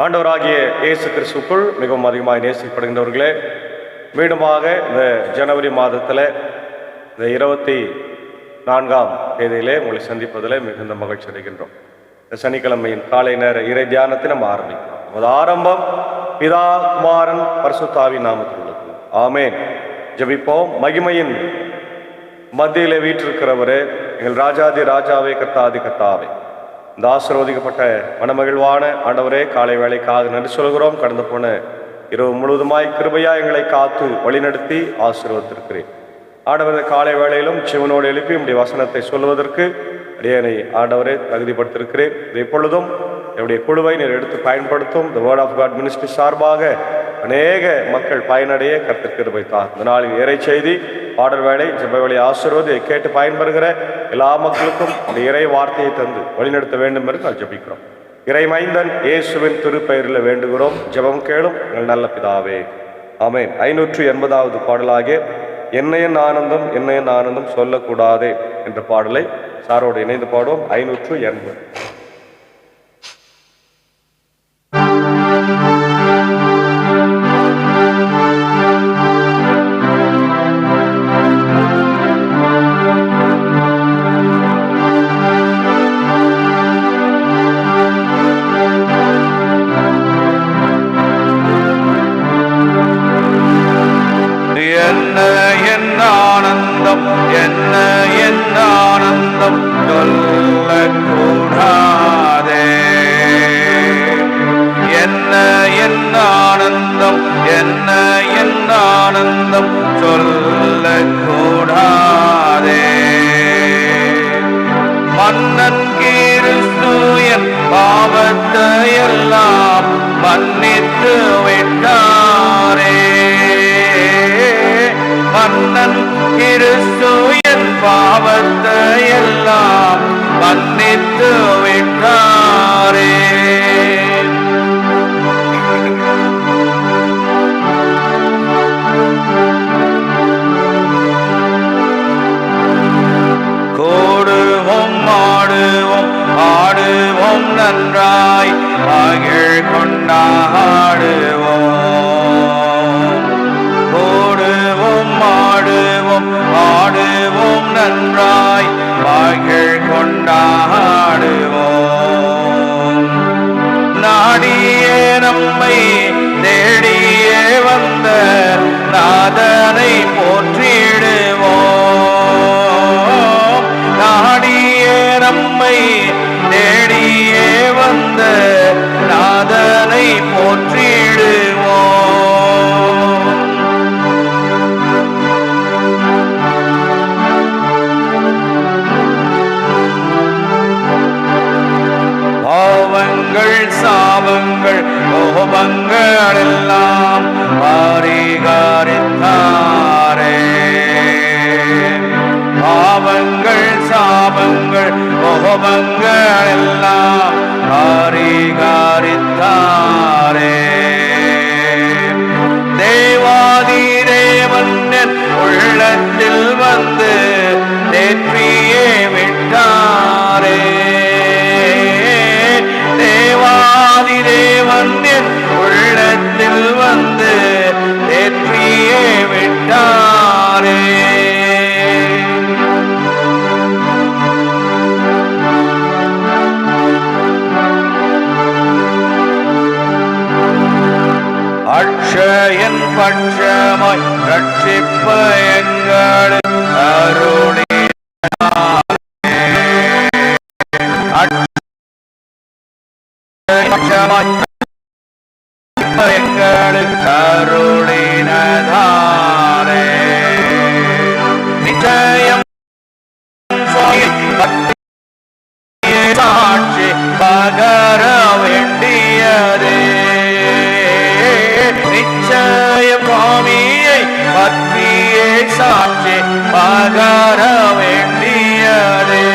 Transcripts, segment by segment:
ஆண்டவராகிய இயேசு கிறிஸ்துவுக்குள் மிகவும் அதிகமாக நேசிக்கப்படுகின்றவர்களே, மீண்டுமாக இந்த ஜனவரி மாதத்தில் இந்த 24ஆம் தேதியிலே உங்களை சந்திப்பதில் மிகுந்த மகிழ்ச்சி அடைகின்றோம். இந்த சனிக்கிழமையின் காலை நேர இறை தியானத்தை நம்ம ஆரம்பிக்கிறோம். நமது ஆரம்பம் பிதா, குமாரன், பரிசுத்த ஆவியின் நாமத்தில் உள்ளது. ஆமென். ஜெபிப்போம். மகிமையின் மத்தியிலே வீற்றிருக்கிறவரே, எங்கள் ராஜாதி ராஜாவே, கர்த்தாதி கர்த்தாவே, இந்த ஆசீர்வதிக்கப்பட்ட மனமகிழ்வான ஆண்டவரே, காலை வேளைக்காக நன்றி சொல்கிறோம். கடந்து போன இரவு முழுவதுமாய் கிருபையா எங்களை காத்து வழிநடத்தி ஆசீர்வதித்திருக்கிறேன். ஆண்டவர் காலை வேளையிலும் சிவனோடு எழுப்பி உடைய வசனத்தை சொல்வதற்கு அடியனை ஆண்டவரே தகுதிப்படுத்திருக்கிறேன். இப்பொழுதும் என்னுடைய குழுவை நீர் எடுத்து பயன்படுத்தும். The word of God ministry சார்பாக அநேக மக்கள் பயனடைய கர்த்தர் கிருபை தார். இந்த நாளின் இறை செய்தி, பாடல் வேலை, ஜெப வேலை ஆசீர்வாதத்தை கேட்டு பயன்பெறுகிற எல்லா மக்களுக்கும் அந்த இறை வார்த்தையை தந்து வழிநடத்த வேண்டும் என்று நான் ஜெபிக்கிறோம். இறை மைந்தன் இயேசுவின் திருப்பெயரில் வேண்டுகிறோம். ஜெபம் கேளும் எங்கள் நல்ல பிதாவே, ஆமென். 580வது பாடலாகிய என்னையன் ஆனந்தம் என்னையன் ஆனந்தம் சொல்லக்கூடாதே என்ற பாடலை சாரோடு இணைந்து பாடுவோம். 580. மன்னன் கிறிஸ்துவின் பாவத்தையெல்லாம் மன்னித்து விட்டாரே. மன்னன் கிறிஸ்துவின் பாவத்தையெல்லாம் மன்னித்து விட்டாரே. ஆடுவோம் நன்றாய் மகிழ் கொண்டாடுவோம். ஓடுவோம் ஆடுவோம் நன்றாய் மகிழ் கொண்டாடுவோம். நாடியே நம்மை தேடியே வந்த நாதனை போற்றிடுவோம். நாடியே நம்மை தேடியே வந்த நாதனை போற்றிடுவோம். பாவங்கள் சாபங்கள் கோபங்கள் எல்லாம் பரிகாரித்தாரே. பாவங்கள் சாபங்கள் கோபங்கள் எல்லாம் பரிகாரித்தாரே. தேவாதி தேவன் என் உள்ளத்தில் வந்து தேற்றியே விட்டாரே. தேவாதி தேவன் என் உள்ளத்தில் வந்து தேற்றியே விட்டாரே. அட்சயன் பட்சமாய் ரட்சிப்ப எங்களை அருளினாரே. பட்சமாய் எங்களுக்கு அருளினாரே. நிச்சயம் சாட்சி பகர வேண்டியதே. நிச்சயம் சுவாமியை பற்றியே சாட்சி பகர வேண்டியதே.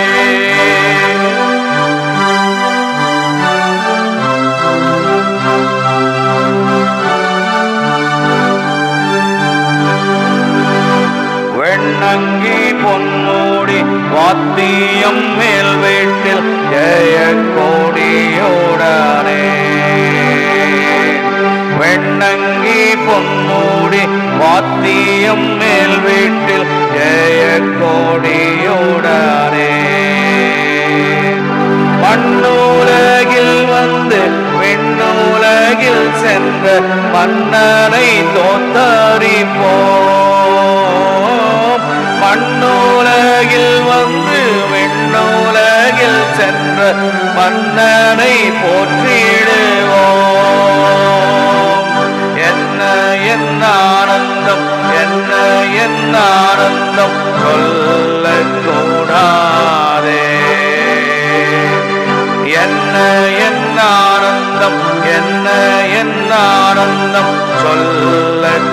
வெண்ணங்கி பொன்மூடி வாத்தியம் மேல் வீட்டில் ஜெய கோடியோடனே. மன்னனை தோத்தரிப்போம். மண்ணுலகில் வந்து விண்ணுலகில் சென்ற மன்னனை போற்றிடுவோம். என்ன என்ன ஆனந்தம், என்ன என்ன ஆனந்தம் சொல்லக்கூடாதே. என்ன என்ன ஆனந்தம், என்ன என்ன ஆனந்தம் சொல்லக்கூடாதே.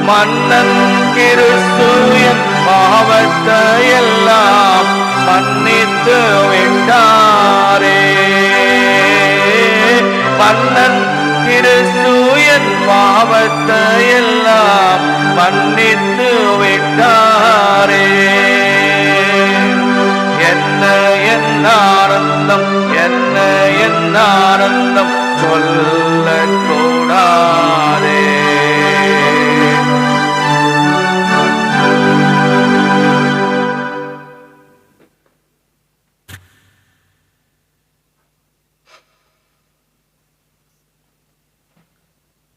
மன்னன் கிறிஸ்துவின் பாவத்தை எல்லாம் மன்னித்து விட்டாரே. மன்னன் கிறிஸ்துவின் பாவத்தை எல்லாம் மன்னித்து விட்டாரே. என்ன என்ன ஆனந்தம், என்ன என்ன ஆனந்தம் சொல்லக்கூடாதே.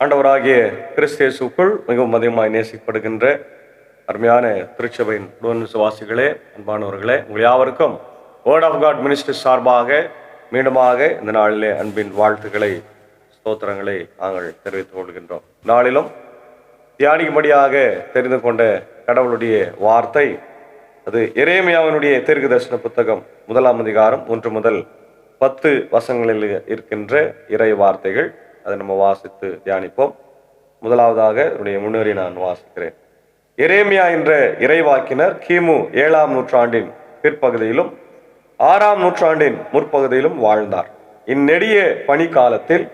ஆண்டவராகிய கிறிஸ்து இயேசுவுக்குள் மிகவும் அதிகமாய் நேசிக்கப்படுகின்ற அருமையான திருச்சபையின் உடன் விசுவாசிகளே, அன்பானவர்களே, உங்கள் யாவருக்கும் வேர்ட் ஆஃப் காட் மினிஸ்ட்ரி சார்பாக மீண்டுமாக இந்த நாளிலே அன்பின் வாழ்த்துக்களை, ஸ்தோத்திரங்களை நாங்கள் தெரிவித்துக் கொள்கின்றோம். நாளிலும் தியானிக்கும்படியாக தெரிந்து கொண்ட கடவுளுடைய வார்த்தை அது எரேமியாவினுடைய தீர்க்க தரிசன புத்தகம் 1ஆம் அதிகாரம் 1 முதல் 10 வசனங்களில் இருக்கின்ற இறை வார்த்தைகள். அதை நம்ம வாசித்து தியானிப்போம். முதலாவதாக என்னுடைய முன்னேறி நான் வாசிக்கிறேன். எரேமியா என்ற இறைவாக்கினர் கிமு 7ஆம் நூற்றாண்டின் பிற்பகுதியிலும் 6ஆம் நூற்றாண்டின் முற்பகுதியிலும் வாழ்ந்தார். இந்நெடிய பணிக்காலத்தில்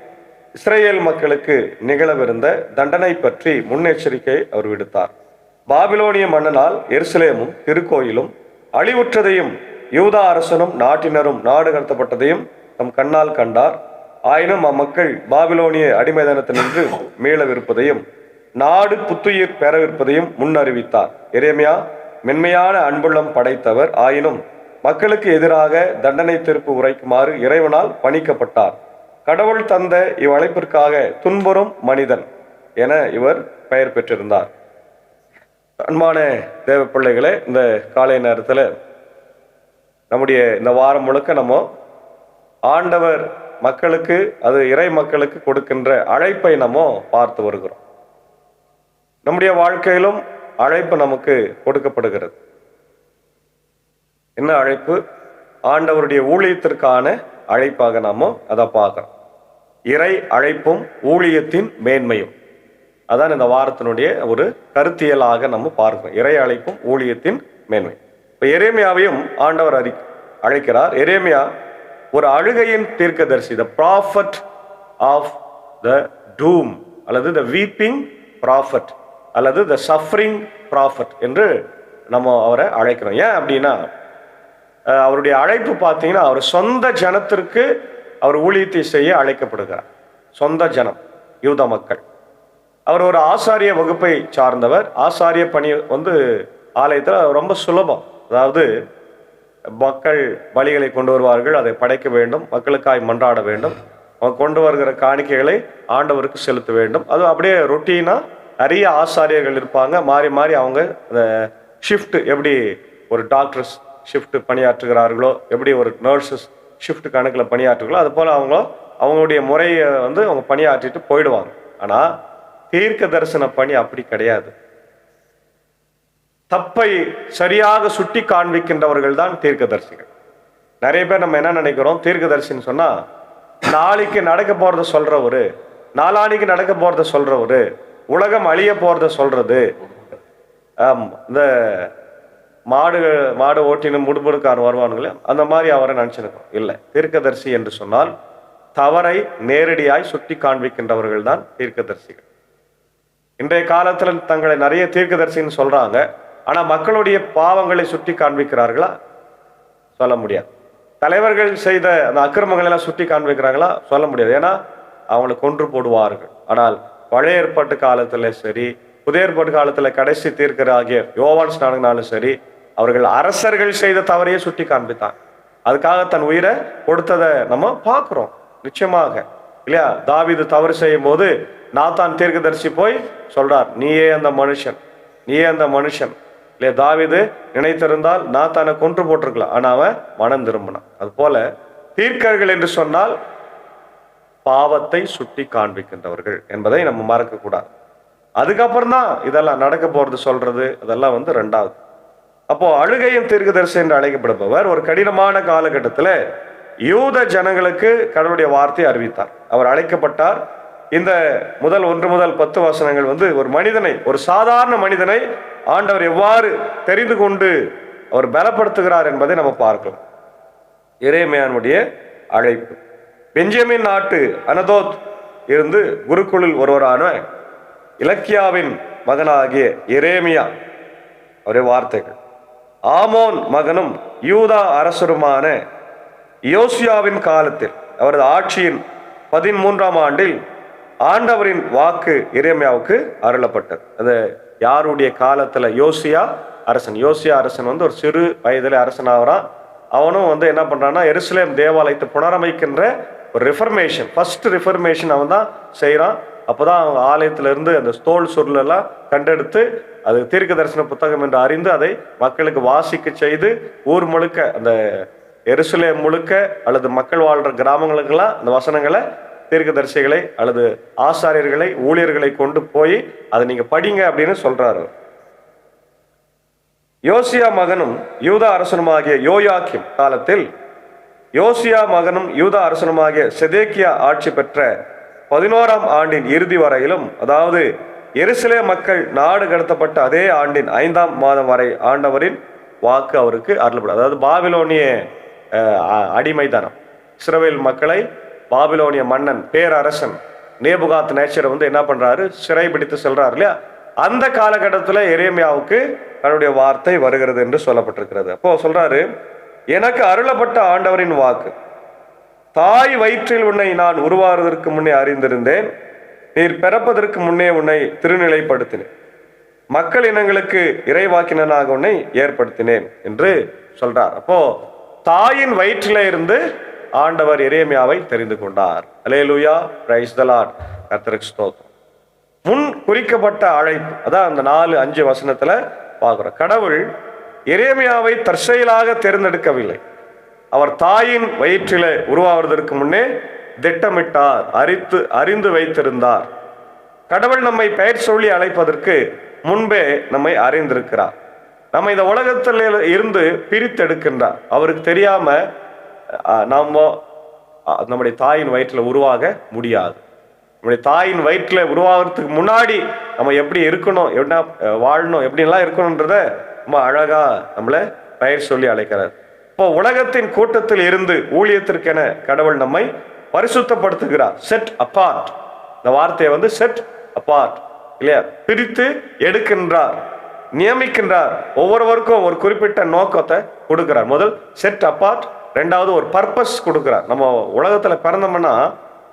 இஸ்ரேல் மக்களுக்கு நிகழவிருந்த தண்டனை பற்றி முன்னெச்சரிக்கை அவர் விடுத்தார். பாபிலோனிய மன்னனால் எருசலேமும் திருக்கோயிலும் அழிவுற்றதையும் யூதா அரசனும் நாட்டினரும் நாடு கடத்தப்பட்டதையும் தம் கண்ணால் கண்டார். ஆயினும் அம்மக்கள் பாபிலோனிய அடிமைதனத்தினின்று மீளவிருப்பதையும் நாடு புத்துயிர் பெறவிருப்பதையும் முன்னறிவித்தார். எரேமியா மென்மையான அன்புள்ளம் படைத்தவர். ஆயினும் மக்களுக்கு எதிராக தண்டனை தீர்ப்பு உரைக்குமாறு இறைவனால் பணிக்கப்பட்டார். கடவுள் தந்த இவ்வழைப்பிற்காக துன்புறும் மனிதன் என இவர் பெயர் பெற்றிருந்தார். அன்பான தேவ பிள்ளைகளே, இந்த காலை நேரத்தில் நம்முடைய இந்த வாரம் முழுக்க நம்ம ஆண்டவர் மக்களுக்கு, அது இறை மக்களுக்கு கொடுக்கின்ற அழைப்பை நம்ம பார்த்து வருகிறோம். நம்முடைய வாழ்க்கையிலும் அழைப்பு நமக்கு கொடுக்கப்படுகிறது. என்ன அழைப்பு? ஆண்டவருடைய ஊழியத்திற்கான அழைப்பாக நாம அதை பார்க்கிறோம். இறை அழைப்பும் ஊழியத்தின் மேன்மையும், அதான் இந்த வாரத்தினுடைய ஒரு கருத்தியலாக நம்ம பார்க்கிறோம். இறை அழைப்பும் ஊழியத்தின் மேன்மை. இப்ப எரேமியாவையும் ஆண்டவர் அழைக்கிறார். எரேமியா ஒரு அழுகையின் தீர்க்கதரிசி, த ப்ராஃபட் ஆஃப் த டூம், அல்லது த வீப்பிங் ப்ராஃபட், அல்லது த சஃபரிங் ப்ராஃபட் என்று நம்ம அவரை அழைக்கிறோம். ஏன் அப்படின்னா, அவருடைய அழைப்பு பார்த்தீங்கன்னா, அவர் சொந்த ஜனத்திற்கு அவர் ஊழியத்தை செய்ய அழைக்கப்படுகிறார். சொந்த ஜனம் யூத மக்கள். அவர் ஒரு ஆசாரிய வகுப்பை சார்ந்தவர். ஆசாரிய பணி ஆலயத்தில் ரொம்ப சுலபம். அதாவது மக்கள் பலிகளை கொண்டு வருவார்கள், அதை படைக்க வேண்டும், மக்களுக்காய் மன்றாட வேண்டும், அவங்க கொண்டு வருகிற காணிக்கைகளை ஆண்டவருக்கு செலுத்த வேண்டும். அது அப்படியே ரொட்டீனா நிறைய ஆசாரியர்கள் இருப்பாங்க. மாறி மாறி அவங்க அந்த ஷிஃப்ட், எப்படி ஒரு டாக்டர்ஸ் ஷிஃப்ட் பணியாற்றுகிறார்களோ, எப்படி ஒரு நர்சஸ் ஷிஃப்ட் கணக்கில் பணியாற்றுகளோ, அது போல் அவங்களுடைய முறையை அவங்க பணியாற்றிட்டு போயிடுவாங்க. ஆனால் தீர்க்க தரிசன பணி அப்படி கிடையாது. தப்பை சரியாக சுட்டி காண்பிக்கின்றவர்கள் தான் தீர்க்கதரிசிகள். நிறைய பேர் நம்ம என்ன நினைக்கிறோம், தீர்க்கதரிசின்னு சொன்னா நாளைக்கு நடக்க போறத சொல்றவரு, நாளானிக்கு நடக்க போறத சொல்றவரு, உலகம் அழிய போறத சொல்றது, இந்த மாடு ஓட்டின முடுமுடுக்காரன் வருவானுங்களே, அந்த மாதிரி அவரை நினைச்சிருக்கோம். இல்லை, தீர்க்கதரிசி என்று சொன்னால் தவறை நேரடியாய் சுட்டி காண்பிக்கின்றவர்கள் தான் தீர்க்கதரிசிகள். இன்றைய காலத்தில் தங்களை நிறைய தீர்க்கதரிசின்னு சொல்றாங்க. ஆனா மக்களுடைய பாவங்களை சுட்டி காண்பிக்கிறார்களா? சொல்ல முடியாது. தலைவர்கள் செய்த அந்த அக்கிரமங்களை எல்லாம் சுட்டி காண்பிக்கிறாங்களா? சொல்ல முடியாது. ஏன்னா அவங்களை கொன்று போடுவார்கள். ஆனால் பழைய ஏற்பாட்டு காலத்துல சரி, புதிய ஏற்பாட்டு காலத்துல கடைசி தீர்க்கர் ஆகிய யோவான் ஸ்நானனாலும் சரி, அவர்கள் அரசர்கள் செய்த தவறையே சுட்டி காண்பித்தாங்க. அதுக்காக தன் உயிரை கொடுத்ததை நம்ம பார்க்கிறோம். நிச்சயமாக இல்லையா? தாவீது தவறு செய்யும் போது நாத்தான் தீர்க்கதரிசி போய் சொல்றார், நீயே அந்த மனுஷன், நீயே அந்த மனுஷன் இல்லையா? தாவீது நினைத்திருந்தால் நாத்தானை கொன்று போட்டிருக்கலாம், ஆனா அவன் மனம் திரும்பினான். அது போல தீர்க்கர்கள் என்று சொன்னால் பாவத்தை சுட்டி காண்பிக்கின்றவர்கள் என்பதை நம்ம மறக்க கூடாது. அதுக்கப்புறம் தான் இதெல்லாம் நடக்க போறது சொல்றது, அதெல்லாம் ரெண்டாவது. அப்போ அழுகையின் தீர்க்கதரிசி என்று அழைக்கப்படுபவர் ஒரு கடினமான காலகட்டத்தில் யூத ஜனங்களுக்கு கடவுளுடைய வார்த்தையை அறிவித்தார். அவர் அழைக்கப்பட்டார். இந்த முதல் 1 முதல் 10 வசனங்கள் ஒரு மனிதனை, ஒரு சாதாரண மனிதனை ஆண்டவர் எவ்வாறு தெரிந்து கொண்டு அவர் பலப்படுத்துகிறார் என்பதை நம்ம பார்க்கலாம். எரேமியாவுடைய அழைப்பு. பெஞ்சமின் நாட்டு அனதோத் இருந்து குருக்குளில் ஒருவரான இலக்கியாவின் மகனாகிய எரேமியா அவருடைய வார்த்தைகள். ஆமோன் மகனும் யூதா அரசருமான யோசியாவின் காலத்தில் அவரது ஆட்சியின் 13ஆம் ஆண்டில் ஆண்டவரின் வாக்கு எரேமியாவுக்கு அருளப்பட்டது. அது யாருடைய காலத்துல? யோசியா அரசன். யோசியா அரசன் ஒரு சிறு வயதிலே அரசன் ஆகிறான். அவனும் என்ன பண்றான்னா, எருசலேம் தேவாலயத்தை புனரமைக்கின்ற ஒரு ரிஃபர்மேஷன், ஃபர்ஸ்ட் ரிஃபர்மேஷன் அவன் தான் செய்யறான். அப்போதான் அவங்க ஆலயத்திலிருந்து அந்த தோல் சுருளெல்லாம் கண்டெடுத்து அது தீர்க்க தரிசன புத்தகம் என்று அறிந்து அதை மக்களுக்கு வாசிக்க செய்து ஊர் முழுக்க, அந்த எருசலேம் முழுக்க அல்லது மக்கள் வாழ்ற கிராமங்களுக்கெல்லாம் அந்த வசனங்களை தீர்க்கதரிசிகளை அல்லது ஆசாரியர்களை ஊழியர்களை கொண்டு போய் அதை நீங்க படிங்க அப்படின்னு சொல்றாரு. யோசியா மகனும் யூதா அரசனுமாகிய யோயாக்கிம் காலத்தில் யோசியா மகனும் யூதா அரசனுமாகிய செதேக்கியா ஆட்சி பெற்ற 11ஆம் ஆண்டின் இறுதி வரையிலும், அதாவது எருசலேம் மக்கள் நாடு கடத்தப்பட்ட அதே ஆண்டின் 5ஆம் மாதம் வரை ஆண்டவரின் வாக்கு அவருக்கு அருளப்படும். அதாவது பாபிலோனிய அடிமைத்தனம், இஸ்ரவேல் மக்களை பாபிலோனிய மன்னன் பேரரசன் நேபுகாத் நேச்சர் என்ன பண்றாரு, சிறை பிடித்து செல்றாரு இல்லையா? அந்த காலகட்டத்தில் எரேமியாவுக்கு தன்னுடைய வார்த்தை வருகிறது என்று சொல்லப்பட்டிருக்கிறது. அப்போ சொல்றாரு, எனக்கு அருளப்பட்ட ஆண்டவரின் வாக்கு, தாய் வயிற்றில் உன்னை நான் உருவாவதற்கு முன்னே அறிந்திருந்தேன், நீர் பிறப்பதற்கு முன்னே உன்னை திருநிலைப்படுத்தினேன், மக்கள் இனங்களுக்கு இறைவாக்கினனாக உன்னை ஏற்படுத்தினேன் என்று சொல்றார். அப்போ தாயின் வயிற்றில இருந்து ஆண்டவர் எரேமியாவை தெரிந்து கொண்டார். அல்லேலூயா, பிரைஸ் தி லார்ட், கர்த்தருக்கு ஸ்தோத்திரம். முன் குறிக்கப்பட்ட அழைப்பு, அதான் அந்த 4-5 வசனத்துல பார்க்கிறோம். கடவுள் எரேமியாவை தற்செயலாக தேர்ந்தெடுக்கவில்லை. அவர் தாயின் வயிற்றில உருவாவதற்கு முன்னே திட்டமிட்டார், அறிந்து வைத்திருந்தார். கடவுள் நம்மை பெயர் சொல்லி அழைப்பதற்கு முன்பே நம்மை அறிந்திருக்கிறார். நம்ம இந்த உலகத்தில் இருந்து பிரித்தெடுக்கின்றார். அவருக்கு தெரியாம நம்முடைய தாயின் வயிற்றில் உருவாக முடியாது. நம்முடைய தாயின் வயிற்றில் உருவாகிறதுக்கு முன்னாடி நம்ம எப்படி இருக்கணும், என்ன வாழணும், எப்படிலாம் இருக்கணும்ன்றத ரொம்ப அழகா நம்மளை பெயர் சொல்லி அழைக்கிறார். இப்போ உலகத்தின் கூட்டத்தில் இருந்து ஊழியத்திற்கென கடவுள் நம்மை பரிசுத்தப்படுத்துகிறார். செட் அப்பார்ட், இந்த வார்த்தையை செட் அப்பார்ட் இல்லையா, பிரித்து எடுக்கின்றார், நியமிக்கின்றார். ஒவ்வொருவருக்கும் ஒரு குறிப்பிட்ட நோக்கத்தை கொடுக்கிறார். முதல் செட் அப்பார்ட், ரெண்டாவது ஒரு பர்பஸ் கொடுக்கிறார். நம்ம உலகத்துல பிறந்தோம்னா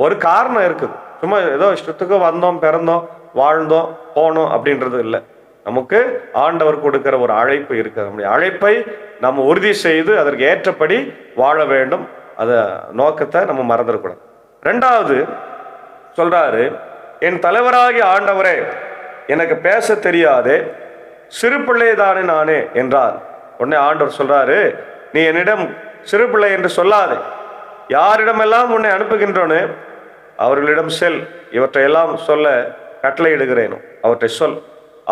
ஒரு காரணம் இருக்குது. சும்மா ஏதோ இஷ்டத்துக்கு வந்தோம், பிறந்தோம், வாழ்ந்தோம், போனோம் அப்படின்றது இல்லை. நமக்கு ஆண்டவர் கொடுக்கிற ஒரு அழைப்பு இருக்கு. நம்முடைய அழைப்பை நம்ம உறுதி செய்து அதற்கு ஏற்றபடி வாழ வேண்டும். அத நோக்கத்தை நம்ம மறந்துடக்கூடாது. ரெண்டாவது சொல்றாரு, என் தலைவராகிய ஆண்டவரே, எனக்கு பேச தெரியாதே, சிறு பிள்ளைதானே நானே என்றார். உடனே ஆண்டவர் சொல்றாரு, நீ என்னிடம் சிறு பிள்ளை என்று சொல்லாதே, யாரிடமெல்லாம் உன்னை அனுப்புகின்றோன்னு அவர்களிடம் செல், இவற்றையெல்லாம் சொல்ல கட்டளையிடுகிறேனோ அவற்றை சொல்,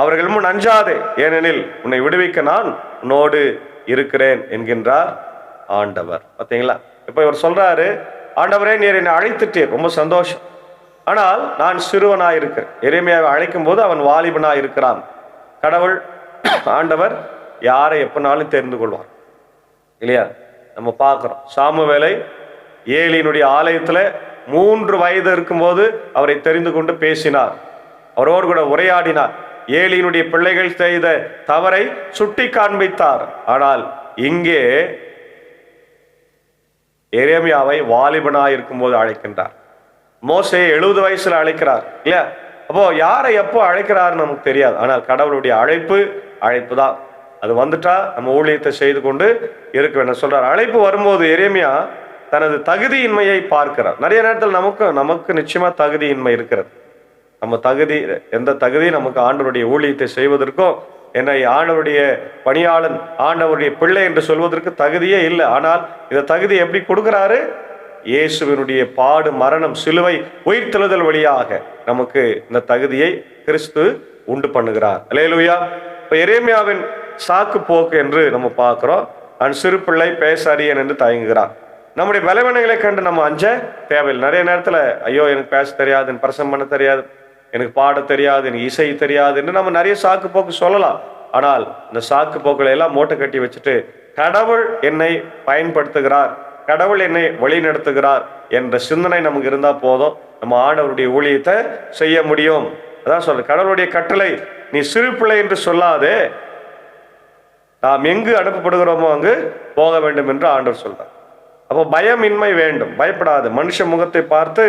அவர்கள் முன் அஞ்சாதே, ஏனெனில் உன்னை விடுவிக்க நான் உன்னோடு இருக்கிறேன் என்கின்றார் ஆண்டவர். பார்த்தீங்களா? இப்ப இவர் சொல்றாரு, ஆண்டவரே நீர் என்னை அழைத்துட்டீர், ரொம்ப சந்தோஷம், ஆனால் நான் சிறுவனாய் இருக்கிறேன். எரேமியாவை அழைக்கும் போது அவன் வாலிபனாய் இருக்கிறான். கடவுள் ஆண்டவர் யாரை எப்பனாலும் தெரிந்து கொள்வார் இல்லையா? நம்ம பார்க்கிறோம், சாமுவேலை ஏலியினுடைய ஆலயத்துல 3 வயது இருக்கும்போது அவரை தெரிந்து கொண்டு பேசினார், அவரோடு கூட உரையாடினார், ஏலியினுடைய பிள்ளைகள் செய்த தவறை சுட்டி காண்பித்தார். ஆனால் இங்கே எரேமியாவை வாலிபனாய் இருக்கும் போது அழைக்கின்றார். மோசே 70 வயசுல அழைக்கிறார் இல்லையா? அப்போ யாரை எப்போ அழைக்கிறாருன்னு நமக்கு தெரியாது. ஆனால் கடவுளுடைய அழைப்பு தான். அது வந்துட்டா நம்ம ஊழியத்தை செய்து கொண்டு இருக்க வேண்டும் சொல்றார். அழைப்பு வரும்போது எரேமியா தனது தகுதியின்மையை பார்க்கிறார். நிறைய நேரத்தில் நமக்கு நிச்சயமா தகுதியின்மை இருக்கிறது. நம்ம எந்த தகுதி நமக்கு ஆண்டவருடைய ஊழியத்தை செய்வதற்கும், என்னை ஆண்டவருடைய பணியாளன், ஆண்டவருடைய பிள்ளை என்று சொல்வதற்கு தகுதியே இல்லை. ஆனால் இந்த தகுதி எப்படி கொடுக்கிறாரு? இயேசுவினுடைய பாடு, மரணம், சிலுவை, உயிர்த்தெழுதல் வழியாக நமக்கு இந்த தகுதியை கிறிஸ்து உண்டு பண்ணுகிறார். அல்லேலூயா. இப்ப எரேமியாவின் சாக்கு போக்கு என்று நம்ம பார்க்கிறோம். நான் சிறு பிள்ளை, பேச அறியேன் என்று தயங்குகிறார். நம்முடைய பலவீனங்களை கண்டு நம்ம அஞ்ச தேவையில்லை. நிறைய நேரத்தில் ஐயோ எனக்கு பேச தெரியாது, எனக்கு பிரசங்கம் பண்ண தெரியாது, எனக்கு பாட தெரியாது, எனக்கு இசை தெரியாது என்று நம்ம நிறைய சாக்கு போக்கு சொல்லலாம். ஆனால் இந்த சாக்கு போக்குகளை எல்லாம் மூட்டை கட்டி வச்சுட்டு கடவுள் என்னை பயன்படுத்துகிறார், கடவுள் என்னை வழி நடத்துகிறார் என்ற சிந்தனை நமக்கு இருந்தா போதும், நம்ம ஆண்டவருடைய ஊழியத்தை செய்ய முடியும். அதான் சொல்றேன், கடவுளுடைய கட்டளை நீ சிறு பிள்ளை என்று சொல்லாதே, நாம் எங்கு அனுப்பப்படுகிறோமோ அங்கு போக வேண்டும் என்று ஆண்டவர் சொல்றார். அப்போ பயமின்மை வேண்டும், பயப்படாது. மனுஷ முகத்தை பார்த்து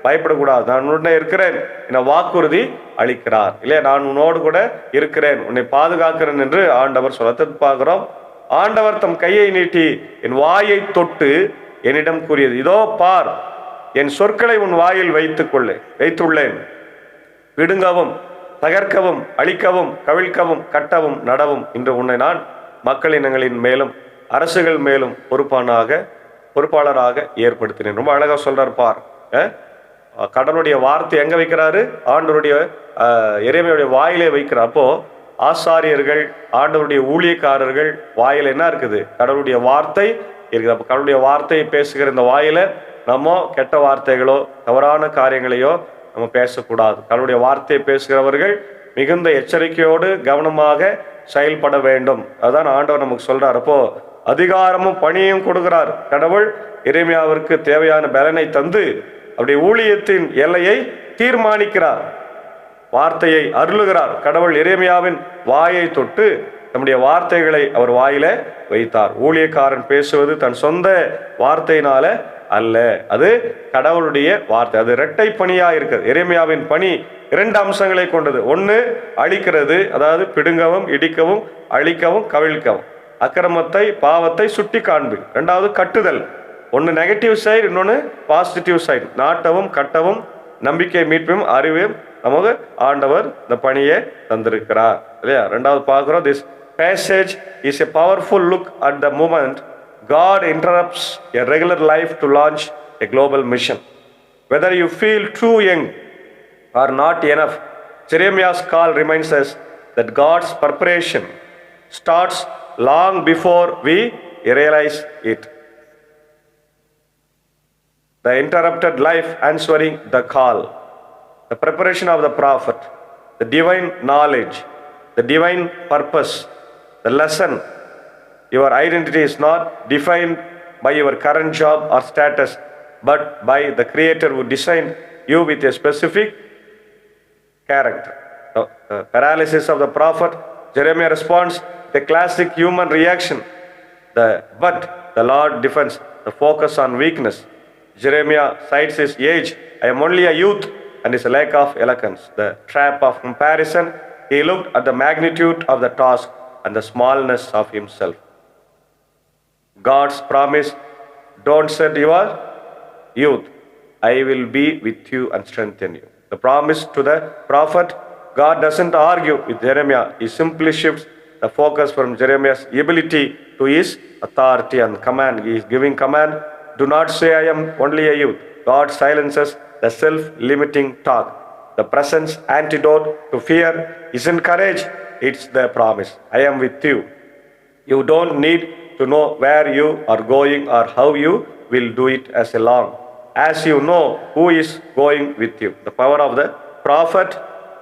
பயப்படக்கூடாது. நான் உன்னை இருக்கிறேன் என வாக்குறுதி அளிக்கிறார் இல்லையா? நான் உன்னோடு கூட இருக்கிறேன், உன்னை பாதுகாக்கிறேன் என்று ஆண்டவர் சொல்ல பார்க்கிறோம். ஆண்டவர் தம் கையை நீட்டி என் வாயை தொட்டு என்னிடம் கூறியது, இதோ பார், என் சொற்களை உன் வாயில் வைத்துள்ளேன். விடுங்கவும், தகர்க்கவும், அழிக்கவும், கவிழ்க்கவும், கட்டவும், நடவும் இன்று உன்னை நான் மக்களினங்களின் மேலும் அரசுகள் மேலும் பொறுப்பாளராக ஏற்படுத்தினேன். ரொம்ப அழகா சொல்றார் பார். கடவுளுடைய வார்த்தை எங்க வைக்கிறாரு? ஆண்டவருடைய எரேமியாவுடைய வாயிலே வைக்கிறார். அப்போ ஆசாரியர்கள், ஆண்டவருடைய ஊழியக்காரர்கள் வாயில என்ன இருக்குது? கடவுளுடைய வார்த்தை இருக்குது. அப்போ கடவுளுடைய வார்த்தையை பேசுகிற இந்த வாயில நம்ம கெட்ட வார்த்தைகளோ தவறான காரியங்களையோ நம்ம பேசக்கூடாது. கடவுளுடைய வார்த்தையை பேசுகிறவர்கள் மிகுந்த எச்சரிக்கையோடு கவனமாக செயல்பட வேண்டும். அதுதான் ஆண்டவர் நமக்கு சொல்றார். அப்போ அதிகாரமும் பணியும் கொடுக்கிறார் கடவுள். எரேமியாவிற்கு தேவையான பலனை தந்து அவருடைய ஊழியத்தின் எல்லையை தீர்மானிக்கிறார், வார்த்தையை அருளுகிறார். கடவுள் எரேமியாவின் வாயை தொட்டு நம்முடைய வார்த்தைகளை அவர் வாயில வைத்தார். ஊழியக்காரன் பேசுவது தன் சொந்த வார்த்தையினால அல்ல, அது கடவுளுடைய வார்த்தை. அது இரட்டை பணியா இருக்கிறது. எரேமியாவின் பணி 2 அம்சங்களை கொண்டது. ஒன்று அழிக்கிறது, அதாவது பிடுங்கவும், இடிக்கவும், அழிக்கவும், கவிழ்க்கவும், அக்கிரமத்தை, பாவத்தை சுட்டி காண்பு. 2வது கட்டுதல். ஒன்று நெகட்டிவ் சைடு, இன்னொன்று பாசிட்டிவ் சைடு. நாட்டவும், கட்டவும், நம்பிக்கை, மீட்பும், அறிவும் நமக்கு ஆண்டவர் இந்த பணியை தந்திருக்கிறார் இல்லையா? 2வது பார்க்கிறோம். This passage is a powerful look at the moment God interrupts a regular life to launch a global mission. Whether you feel too young or not enough, Jeremiah's call reminds us that God's preparation starts long before we realize it. The interrupted life answering the call, the preparation of the prophet, the divine knowledge, the divine purpose, the lesson. Your identity is not defined by your current job or status, but by the Creator who designed you with a specific character. The paralysis of the prophet, Jeremiah responds the classic human reaction. But the Lord defends the focus on weakness. Jeremiah cites his age. I am only a youth, and his lack of eloquence. The trap of comparison. He looked at the magnitude of the task and the smallness of himself. God's promise, don't set your youth, I will be with you and strengthen you. The promise to the prophet, God doesn't argue with Jeremiah. He simply shifts the focus from Jeremiah's ability to his authority and command. He is giving command. Do not say I am only a youth. God silences the self-limiting talk. The presence antidote to fear isn't courage, it's the promise. I am with you. You don't need to know where you are going or how you will do it as you know who is going with you. The power of the prophet,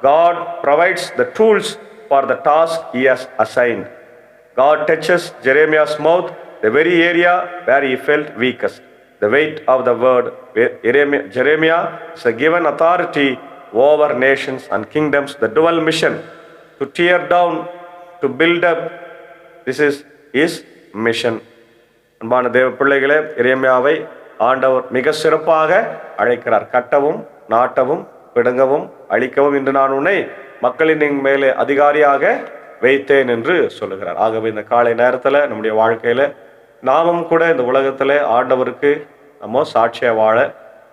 God provides the tools for the task he has assigned. God touches Jeremiah's mouth, the very area where he felt weakest. The weight of the word. Jeremiah is given authority over nations and kingdoms. The dual mission, to tear down, to build up. This is his mission. அன்பான தேவ பிள்ளைகளே, எரேமியாவை ஆண்டவர் மிக சிறப்பாக அழைக்கிறார். கட்டவும், நாட்டவும், பிடுங்கவும், அழிக்கவும் இன்று நான் உன்னை மக்களின் மேலே அதிகாரியாக வைத்தேன் என்று சொல்லுகிறார். ஆகவே இந்த காலை நேரத்தில் நம்முடைய வாழ்க்கையில நாமும் கூட இந்த உலகத்தில் ஆண்டவருக்கு நம்ம சாட்சியாக வாழ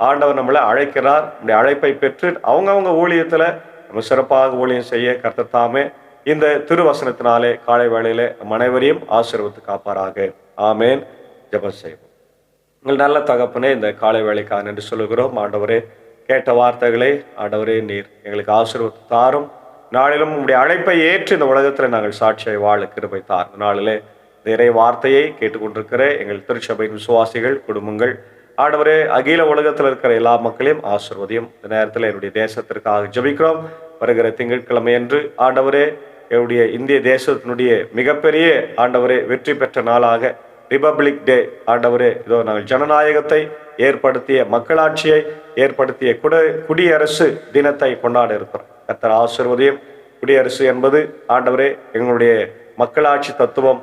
ஆண்டவர் நம்மளை அழைக்கிறார். இந்த அழைப்பை பெற்று அவங்கவங்க ஊழியத்தில் நம்ம சிறப்பாக ஊழியம் செய்ய கர்த்தர் தாமே இந்த திருவசனத்தினாலே காலை வேளையிலே நம் அனைவரையும் ஆசீர்வதித்து காப்பாராக. ஆமேன். ஜெபம் செய்வோம். உங்கள் நல்ல தகப்பனே, இந்த காலை வேளைக்காக நன்றி சொல்லுகிறோம். ஆண்டவரே, கேட்ட வார்த்தைகளை ஆண்டவரே நீர் எங்களுக்கு ஆசீர்வதித்து தாரும். நாளிலும் உங்களுடைய அழைப்பை ஏற்று இந்த உலகத்தில் நாங்கள் சாட்சியை வாழ கிருபை தார். நாளிலே நிறைய வார்த்தையை கேட்டுக்கொண்டிருக்கிற எங்கள் திருச்சபையின் விசுவாசிகள், குடும்பங்கள், ஆண்டவரே அகில உலகத்தில் இருக்கிற எல்லா மக்களையும் ஆசீர்வதியும். இந்த நேரத்தில் என்னுடைய தேசத்திற்காக ஜெபிக்கிறோம். வருகிற திங்கட்கிழமை அன்று ஆண்டவரே என்னுடைய இந்திய தேசத்தினுடைய மிகப்பெரிய ஆண்டவரே வெற்றி பெற்ற நாளாக ரிபப்ளிக் டே ஆண்டவரே, இதோ நாங்கள் ஜனநாயகத்தை ஏற்படுத்திய, மக்களாட்சியை ஏற்படுத்திய குடியரசு தினத்தை கொண்டாட இருக்கிறோம். கர்த்தர் ஆசீர்வதியும். குடியரசு என்பது ஆண்டவரே எங்களுடைய மக்களாட்சி தத்துவம்,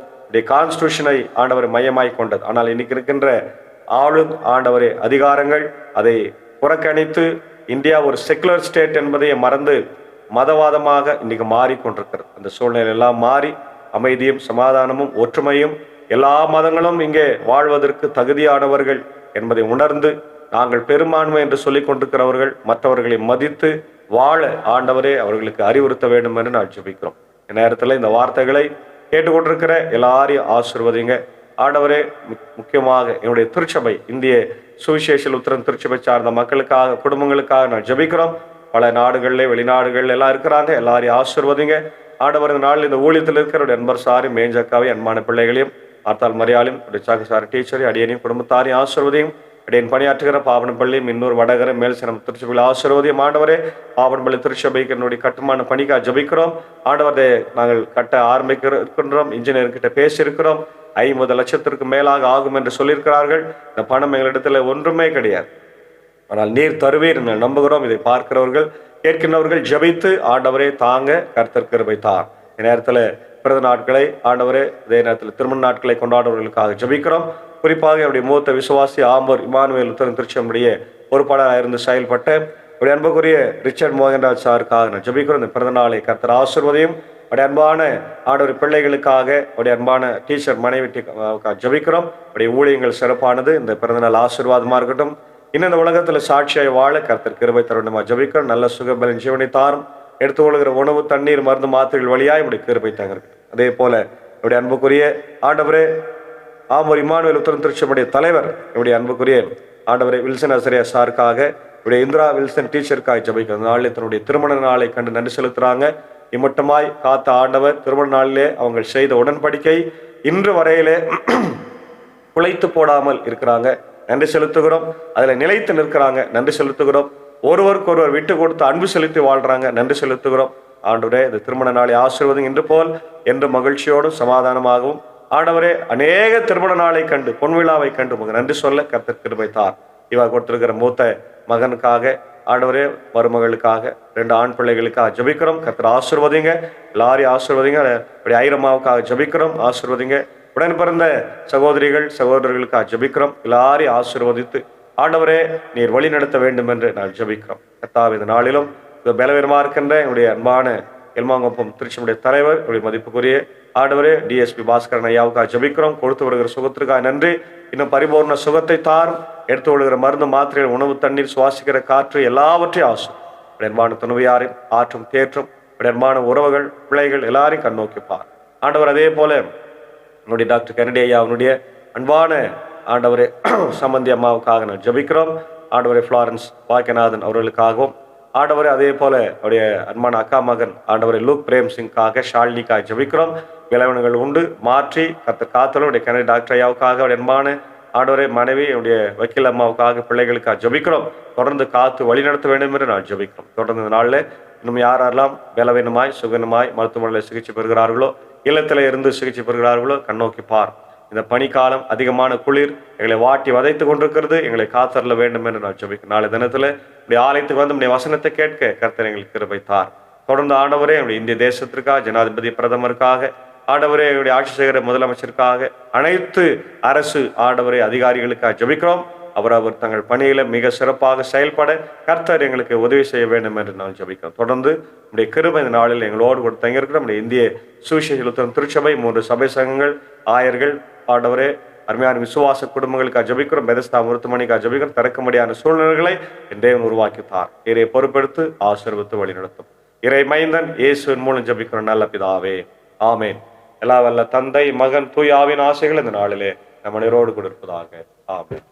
கான்ஸ்டிடியூஷனை ஆண்டவரை மையமாய் கொண்டது. ஆனால் இன்னைக்கு இருக்கின்ற ஆண்டவரே அதிகாரங்கள் அதை புறக்கணித்து இந்தியா ஒரு செக்குலர் ஸ்டேட் என்பதை மறந்து மதவாதமாக இன்னைக்கு மாறிக்கொண்டிருக்கிறது. அந்த சூழ்நிலை எல்லாம் மாறி அமைதியும் சமாதானமும் ஒற்றுமையும் எல்லா மதங்களும் இங்கே வாழ்வதற்கு தகுதியானவர்கள் என்பதை உணர்ந்து நாங்கள் பெரும்பான்மை என்று சொல்லிக் கொண்டிருக்கிறவர்கள் மற்றவர்களை மதித்து வாழ ஆண்டவரே அவர்களுக்கு அறிவுறுத்த வேண்டும் என்று நான் ஜெபிக்கிறோம். இந்நேரத்தில் இந்த வார்த்தைகளை கேட்டுக்கொண்டிருக்கிற எல்லாரையும் ஆசீர்வதிங்க ஆண்டவரே. முக்கியமாக என்னுடைய திருச்சபை, இந்திய சுவிசேஷ லுத்தரன் திருச்சபை சார்ந்த மக்களுக்காக, குடும்பங்களுக்காக நான் ஜெபிக்கிறோம். பல நாடுகளிலே வெளிநாடுகள் எல்லாம் இருக்கிறாங்க. எல்லாரையும் ஆசீர்வதிங்க ஆண்டவர். இந்த நாளில் இந்த ஊழியத்தில் இருக்கிற அன்பர் சாரி மேஞ்சக்காவை, அன்பான பிள்ளைகளையும், பார்த்தால் மரியாதையும், சாரி டீச்சரையும், அடியனையும், குடும்பத்தாரையும் ஆசீர்வதியும். அடியன் பணியாற்றுகிற பாவனப்பள்ளியும், இன்னொரு வடகர மேல்சினம் திருச்சபையில் ஆசீர்வதியும். ஆண்டவரே, பாவனப்பள்ளி திருச்சபைக்கு என்னுடைய கட்டுமான பணிக்காக ஜெபிக்கிறோம். ஆண்டவரே, நாங்கள் கட்ட இருக்கின்றோம். இன்ஜினியர்கிட்ட பேசியிருக்கிறோம். 50 லட்சத்திற்கு மேலாக ஆகும் என்று சொல்லியிருக்கிறார்கள். இந்த பணம் எங்களிடத்துல ஒன்றுமே கிடையாது. ஆனால் நீர் தருவீர் என்று நம்புகிறோம். இதை பார்க்கிறவர்கள், கேட்கின்றவர்கள் ஜெபித்து ஆண்டவரே தாங்க கர்த்தர் கிருபை தார். நேரத்தில் பிறந்த நாட்களை ஆண்டவரே, இதே நேரத்தில் திருமண நாட்களை கொண்டாடுவர்களுக்காக ஜெபிக்கிறோம். குறிப்பாக என்னுடைய மூத்த விசுவாசி ஆம்பூர் இமானுவேல் லுத்தரன் திருச்சபையுடைய பொறுப்பாளராக இருந்து செயல்பட்ட ஒரு அன்புக்குரிய ரிச்சர்ட் மோகன்ராஜ் சாருக்காக நான் ஜெபிக்கிறோம். இந்த பிறந்த நாளை கர்த்தர் ஆசீர்வதியும். அவருடைய அன்பான ஆண்டவர் பிள்ளைகளுக்காக, அவருடைய அன்பான டீச்சர் மனைவி ஜெபிக்கிறோம். அவருடைய ஊழியங்கள் சிறப்பானது. இந்த பிறந்தநாள் ஆசீர்வாதமாக இருக்கட்டும். இன்னும் இந்த உலகத்தில் சாட்சியாய் வாழ கர்த்தர் கிருபை தருணமாக ஜெபிக்கிறோம். நல்ல சுகபலன் ஜீவனை தாரும். எடுத்துக்கொள்கிற உணவு, தண்ணீர், மருந்து, மாத்திரைகள் வழியாக இப்படி கிருபை தாங்க. அதே போல என்னுடைய அன்புக்குரிய ஆண்டவரே ஆம்பூர் இமானுவேல் லுத்தரன் திருச்சபையுடைய தலைவர், என்னுடைய அன்புக்குரிய ஆண்டவரே வில்சன் ஆசிரியர் சாருக்காக, என்னுடைய இந்திரா வில்சன் டீச்சருக்காக ஜெபிக்கிற நாளில் தன்னுடைய திருமண நாளை கண்டு நன்றி செலுத்துறாங்க. இம்மட்டுமாய் காத்த ஆண்டவர் திருமண நாளிலே அவங்க செய்த உடன்படிக்கை இன்று வரையிலே குலைத்து போடாமல் இருக்கிறாங்க. நன்றி செலுத்துகிறோம். அதில் நிலைத்து நிற்கிறாங்க. நன்றி செலுத்துகிறோம். ஒருவருக்கு ஒருவர் விட்டு கொடுத்து அன்பு செலுத்தி வாழ்றாங்க. நன்றி செலுத்துகிறோம். ஆண்டவரே, இந்த திருமண நாளை ஆசீர்வதிங்க. இன்று போல் என்று மகிழ்ச்சியோடும் சமாதானமாகவும் ஆண்டவரே அநேக திருமண நாளை கண்டு, பொன்விழாவை கண்டு உங்களுக்கு நன்றி சொல்ல கர்த்தர் கிருபை தார். இவர் கொடுத்திருக்கிற மூத்த மகனுக்காக, ஆண்டவரே மருமகளுக்காக, 2 ஆண் பிள்ளைகளுக்காக ஜெபிக்கிறோம். கர்த்தர் ஆசீர்வதிங்க. எல்லாரையும் ஆசீர்வதிங்க. அப்படி ஐரமாவுக்காக ஜெபிக்கிறோம். ஆசீர்வதிங்க. உடன் பிறந்த சகோதரிகள் சகோதரர்களுக்காக ஜெபிக்கிறோம். எல்லாரையும் ஆசீர்வதித்து ஆண்டவரே நீர் வழி நடத்த வேண்டும் என்று நான் ஜெபிக்கிறோம். கர்த்தாவே, இந்த நாளிலும் பலவீனமாக இருக்கின்ற என்னுடைய அன்பான எல்மாங்குப்பம் திருச்சியுடைய தலைவர், என்னுடைய மதிப்புக்குரிய ஆண்டவரே டிஎஸ்பி பாஸ்கரன் ஐயாவுக்காக ஜெபிக்கிறோம். கொடுத்து வருகிற சுகத்திற்காக நன்றி. இன்னும் பரிபூர்ண சுகத்தை தாரும். எடுத்து கொள்கிற மருந்து, மாத்திரைகள், உணவு, தண்ணீர், சுவாசிக்கிற காற்று எல்லாவற்றையும் ஆசும். அன்பான துணைவியாரையும் ஆற்றும் தேற்றும், அன்பான உறவுகள், பிள்ளைகள் எல்லாரையும் கண்ணோக்கிப்பார் ஆண்டவர். அதே போல என்னுடைய டாக்டர் கென்னடி ஐயா, அவனுடைய அன்பான ஆண்டவரே சம்பந்தி அம்மாவுக்காக நான் ஜெபிக்கிறோம். ஆண்டவரே ஃப்ளாரன்ஸ் பாக்கியநாதன் அவர்களுக்காகவும், ஆண்டவரே அதே போல அவருடைய அன்பான அக்கா மகன் ஆண்டவரை லூக் பிரேம் சிங்காக, ஷாலினிக்காக ஜெபிக்கிறோம். விளைவுகள் உண்டு மாற்றி காத்தலும் அவருடைய கென்னடி டாக்டர் ஐயாவுக்காக, அவருடைய அன்பான ஆண்டவரே மனைவி என்னுடைய வக்கீல் அம்மாவுக்காக, பிள்ளைகளுக்காக ஜெபிக்கிறோம். தொடர்ந்து காத்து வழி நடத்த வேண்டும் என்று நான் ஜெபிக்கிறோம். தொடர்ந்து இந்த நாளில் இன்னும் யாரெல்லாம் பலவீனமாய் சுகனமாய் மருத்துவமனையில் சிகிச்சை பெறுகிறார்களோ, இல்லத்தில் இருந்து சிகிச்சை பெறுகிறார்களோ கண்ணோக்கி பார். இந்த பனிக்காலம் அதிகமான குளிர் எங்களை வாட்டி வதைத்து கொண்டிருக்கிறது. எங்களை காத்தரல வேண்டும் என்று நான் ஜெபிக்கிறேன். நாளை தினத்தில் இப்படி ஆலயத்துக்கு வந்து நம்முடைய வசனத்தை கேட்க கர்த்தர் எங்களுக்கு கிருபை தார். தொடர்ந்து ஆண்டவரே என்னுடைய இந்திய தேசத்திற்காக, ஜனாதிபதி பிரதமருக்காக, ஆண்டவரே என்னுடைய ஆட்சி செய்கிற முதலமைச்சருக்காக, அனைத்து அரசு ஆண்டவரே அதிகாரிகளுக்காக ஜெபிக்கிறோம். அவர் தங்கள் பணியில மிக சிறப்பாக செயல்பட கர்த்தர் எங்களுக்கு உதவி செய்ய வேண்டும் என்று நான் ஜெபிக்கிறோம். தொடர்ந்து நம்முடைய கிருபை இந்த நாளில் எங்களோடு கூட தங்கியிருக்கிற நம்முடைய இந்திய சுவிசேஷ லுத்தரன் திருச்சபை, 3 சபை சங்கங்கள், ஆயர்கள், ஆண்டவரே அருமையான விசுவாச குடும்பங்களுக்கு ஜெபிக்கிறோம். பெதஸ்தா மருத்துவமனைக்கு ஜெபிக்கிறோம். திறக்கும்படியான சூழ்நிலைகளை இன்றைய உருவாக்கித்தார். இறை பொறுப்பெடுத்து ஆசீர்வதித்து வழிநடத்தும். இறை மைந்தன் இயேசுவின் மூலம் ஜெபிக்கிறோம் நல்ல பிதாவே, ஆமேன். எல்லா வல்ல தந்தை, மகன், தூய ஆவியின் ஆசைகள் இந்த நாளிலே நம்ம நிரோடு கொடுப்பதாக. ஆமென்.